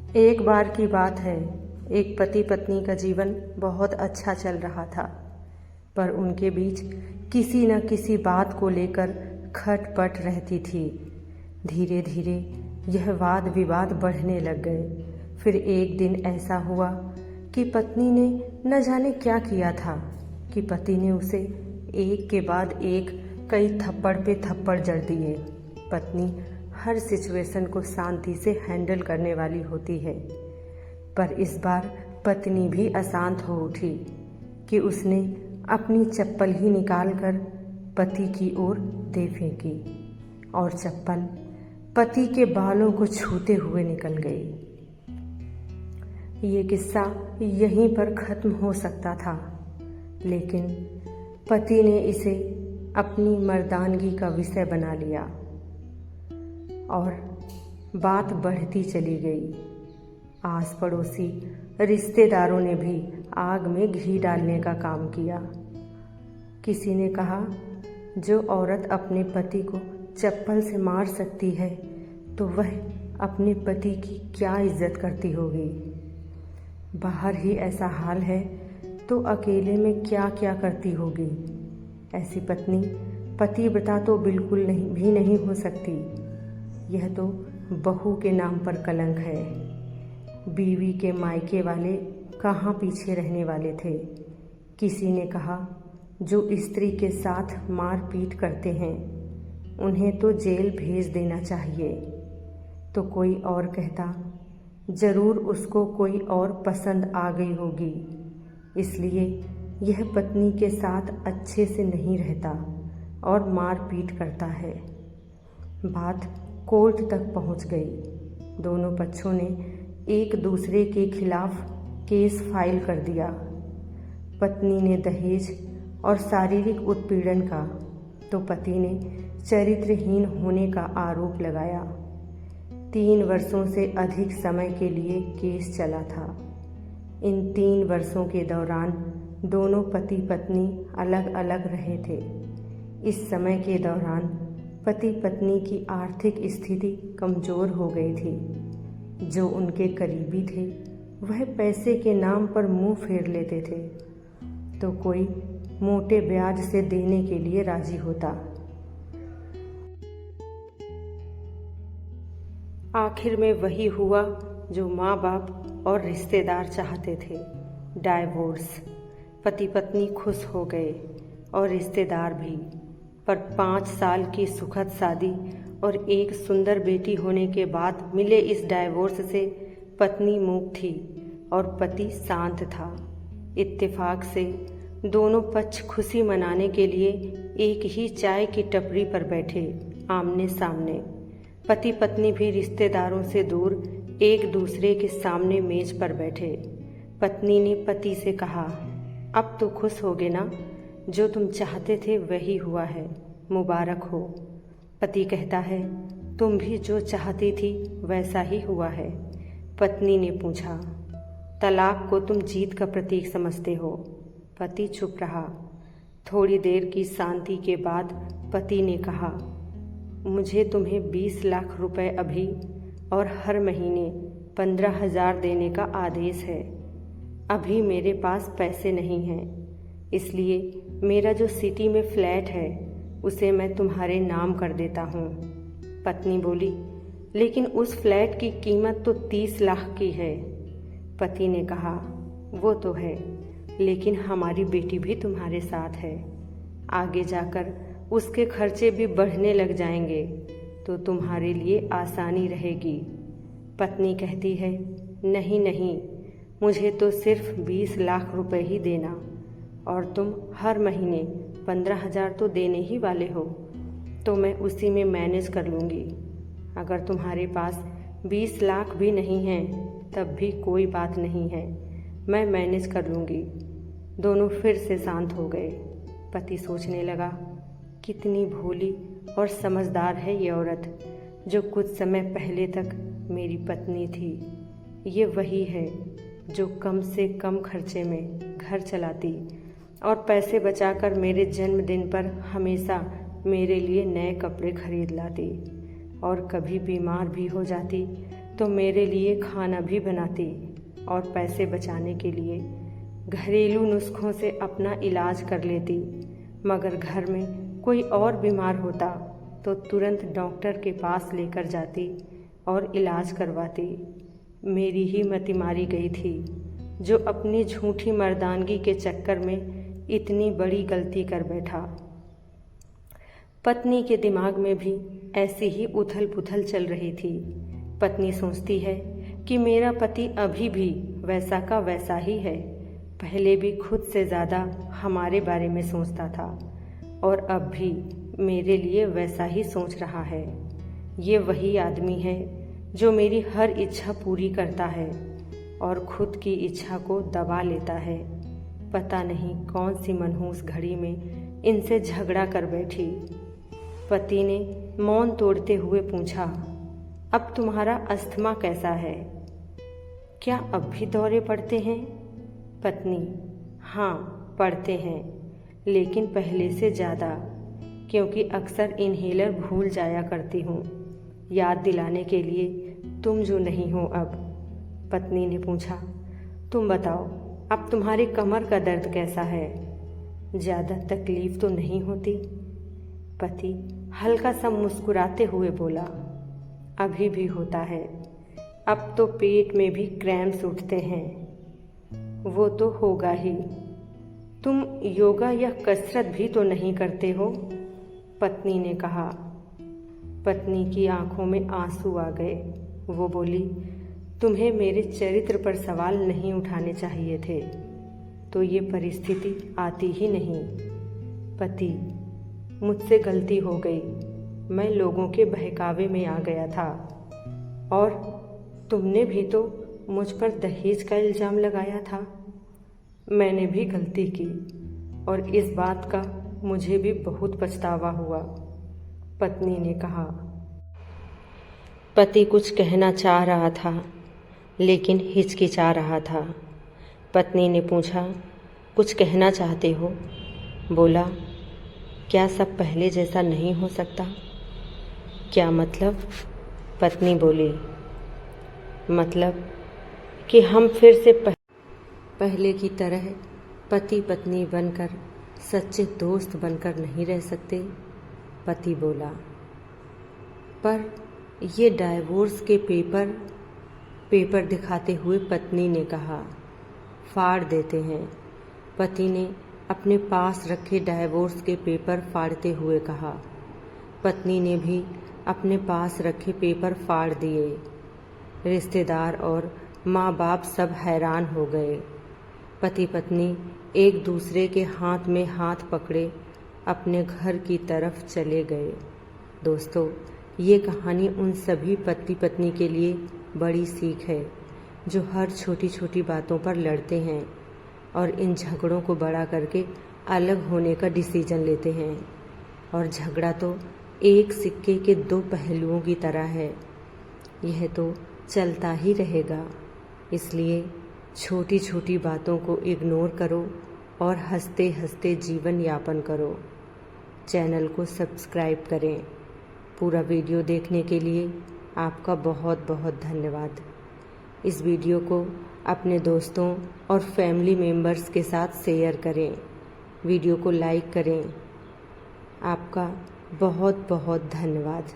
एक बार की बात है, एक पति पत्नी का जीवन बहुत अच्छा चल रहा था, पर उनके बीच किसी न किसी बात को लेकर खटपट रहती थी। धीरे धीरे यह वाद विवाद बढ़ने लग गए। फिर एक दिन ऐसा हुआ कि पत्नी ने न जाने क्या किया था कि पति ने उसे एक के बाद एक कई थप्पड़ पे थप्पड़ जड़ दिए। पत्नी हर सिचुएशन को शांति से हैंडल करने वाली होती है, पर इस बार पत्नी भी अशांत हो उठी कि उसने अपनी चप्पल ही निकालकर पति की ओर दे फेंकी और चप्पल पति के बालों को छूते हुए निकल गई। ये किस्सा यहीं पर खत्म हो सकता था, लेकिन पति ने इसे अपनी मर्दानगी का विषय बना लिया और बात बढ़ती चली गई। आस पड़ोसी रिश्तेदारों ने भी आग में घी डालने का काम किया। किसी ने कहा, जो औरत अपने पति को चप्पल से मार सकती है तो वह अपने पति की क्या इज्जत करती होगी। बाहर ही ऐसा हाल है तो अकेले में क्या क्या करती होगी। ऐसी पत्नी पतिव्रता तो बिल्कुल नहीं हो सकती। यह तो बहू के नाम पर कलंक है। बीवी के मायके वाले कहाँ पीछे रहने वाले थे। किसी ने कहा, जो स्त्री के साथ मारपीट करते हैं उन्हें तो जेल भेज देना चाहिए। तो कोई और कहता, जरूर उसको कोई और पसंद आ गई होगी, इसलिए यह पत्नी के साथ अच्छे से नहीं रहता और मारपीट करता है। बात कोर्ट तक पहुंच गई। दोनों पक्षों ने एक दूसरे के खिलाफ केस फाइल कर दिया। पत्नी ने दहेज और शारीरिक उत्पीड़न का, तो पति ने चरित्रहीन होने का आरोप लगाया। 3 वर्षों से अधिक समय के लिए केस चला था। इन 3 वर्षों के दौरान दोनों पति पत्नी अलग अलग रहे थे। इस समय के दौरान पति पत्नी की आर्थिक स्थिति कमज़ोर हो गई थी। जो उनके करीबी थे वह पैसे के नाम पर मुंह फेर लेते थे, तो कोई मोटे ब्याज से देने के लिए राजी होता। आखिर में वही हुआ जो माँ बाप और रिश्तेदार चाहते थे, डाइवोर्स। पति पत्नी खुश हो गए और रिश्तेदार भी, पर 5 साल की सुखद शादी और एक सुंदर बेटी होने के बाद मिले इस डाइवोर्स से पत्नी मूक थी और पति शांत था। इत्तेफाक से दोनों पक्ष खुशी मनाने के लिए एक ही चाय की टपरी पर बैठे, आमने सामने। पति पत्नी भी रिश्तेदारों से दूर एक दूसरे के सामने मेज पर बैठे। पत्नी ने पति से कहा, अब तो खुश होगे ना, जो तुम चाहते थे वही हुआ है, मुबारक हो। पति कहता है, तुम भी जो चाहती थी वैसा ही हुआ है। पत्नी ने पूछा, तलाक को तुम जीत का प्रतीक समझते हो? पति चुप रहा। थोड़ी देर की शांति के बाद पति ने कहा, मुझे तुम्हें 20 लाख रुपए अभी और हर महीने 15,000 देने का आदेश है। अभी मेरे पास पैसे नहीं हैं, इसलिए मेरा जो सिटी में फ्लैट है उसे मैं तुम्हारे नाम कर देता हूँ। पत्नी बोली, लेकिन उस फ्लैट की कीमत तो 30 लाख की है। पति ने कहा, वो तो है, लेकिन हमारी बेटी भी तुम्हारे साथ है। आगे जाकर उसके खर्चे भी बढ़ने लग जाएंगे, तो तुम्हारे लिए आसानी रहेगी। पत्नी कहती है, नहीं नहीं, मुझे तो सिर्फ 20 लाख रुपए ही देना, और तुम हर महीने 15,000 तो देने ही वाले हो, तो मैं उसी में मैनेज कर लूँगी। अगर तुम्हारे पास 20 लाख भी नहीं हैं तब भी कोई बात नहीं है, मैं मैनेज कर लूँगी। दोनों फिर से शांत हो गए। पति सोचने लगा, कितनी भोली और समझदार है ये औरत, जो कुछ समय पहले तक मेरी पत्नी थी। ये वही है जो कम से कम खर्चे में घर चलाती और पैसे बचाकर मेरे जन्मदिन पर हमेशा मेरे लिए नए कपड़े खरीद लाती, और कभी बीमार भी हो जाती तो मेरे लिए खाना भी बनाती और पैसे बचाने के लिए घरेलू नुस्खों से अपना इलाज कर लेती। मगर घर में कोई और बीमार होता तो तुरंत डॉक्टर के पास लेकर जाती और इलाज करवाती। मेरी ही मति मारी गई थी जो अपनी झूठी मर्दानगी के चक्कर में इतनी बड़ी गलती कर बैठा। पत्नी के दिमाग में भी ऐसी ही उथल पुथल चल रही थी। पत्नी सोचती है कि मेरा पति अभी भी वैसा का वैसा ही है, पहले भी खुद से ज़्यादा हमारे बारे में सोचता था और अब भी मेरे लिए वैसा ही सोच रहा है। ये वही आदमी है जो मेरी हर इच्छा पूरी करता है और खुद की इच्छा को दबा लेता है। पता नहीं कौन सी मनहूस घड़ी में इनसे झगड़ा कर बैठी। पति ने मौन तोड़ते हुए पूछा, अब तुम्हारा अस्थमा कैसा है? क्या अब भी दौरे पड़ते हैं? पत्नी, हाँ पड़ते हैं, लेकिन पहले से ज़्यादा, क्योंकि अक्सर इन्हेलर भूल जाया करती हूँ, याद दिलाने के लिए तुम जो नहीं हो अब। पत्नी ने पूछा, तुम बताओ अब तुम्हारी कमर का दर्द कैसा है? ज़्यादा तकलीफ तो नहीं होती? पति हल्का सा मुस्कुराते हुए बोला, अभी भी होता है, अब तो पेट में भी क्रैम्प्स उठते हैं। वो तो होगा ही। तुम योगा या कसरत भी तो नहीं करते हो? पत्नी ने कहा। पत्नी की आंखों में आंसू आ गए। वो बोली, तुम्हें मेरे चरित्र पर सवाल नहीं उठाने चाहिए थे, तो ये परिस्थिति आती ही नहीं। पति, मुझसे गलती हो गई, मैं लोगों के बहकावे में आ गया था। और तुमने भी तो मुझ पर दहेज का इल्ज़ाम लगाया था। मैंने भी गलती की और इस बात का मुझे भी बहुत पछतावा हुआ। पत्नी ने कहा। पति कुछ कहना चाह रहा था लेकिन हिचकिचा रहा था। पत्नी ने पूछा, कुछ कहना चाहते हो? बोला, क्या सब पहले जैसा नहीं हो सकता? क्या मतलब? पत्नी बोली, मतलब कि हम फिर से पहले की तरह पति पत्नी बनकर सच्चे दोस्त बनकर नहीं रह सकते? पति बोला, पर ये डाइवोर्स के पेपर दिखाते हुए पत्नी ने कहा, फाड़ देते हैं। पति ने अपने पास रखे डाइवोर्स के पेपर फाड़ते हुए कहा। पत्नी ने भी अपने पास रखे पेपर फाड़ दिए। रिश्तेदार और माँ बाप सब हैरान हो गए। पति पत्नी एक दूसरे के हाथ में हाथ पकड़े अपने घर की तरफ चले गए। दोस्तों, ये कहानी उन सभी पति पत्नी के लिए बड़ी सीख है जो हर छोटी छोटी बातों पर लड़ते हैं और इन झगड़ों को बड़ा करके अलग होने का डिसीजन लेते हैं। और झगड़ा तो एक सिक्के के दो पहलुओं की तरह है, यह तो चलता ही रहेगा। इसलिए छोटी छोटी बातों को इग्नोर करो और हंसते हंसते जीवन यापन करो। चैनल को सब्सक्राइब करें। पूरा वीडियो देखने के लिए आपका बहुत बहुत धन्यवाद। इस वीडियो को अपने दोस्तों और फैमिली मेम्बर्स के साथ शेयर करें। वीडियो को लाइक करें। आपका बहुत बहुत धन्यवाद।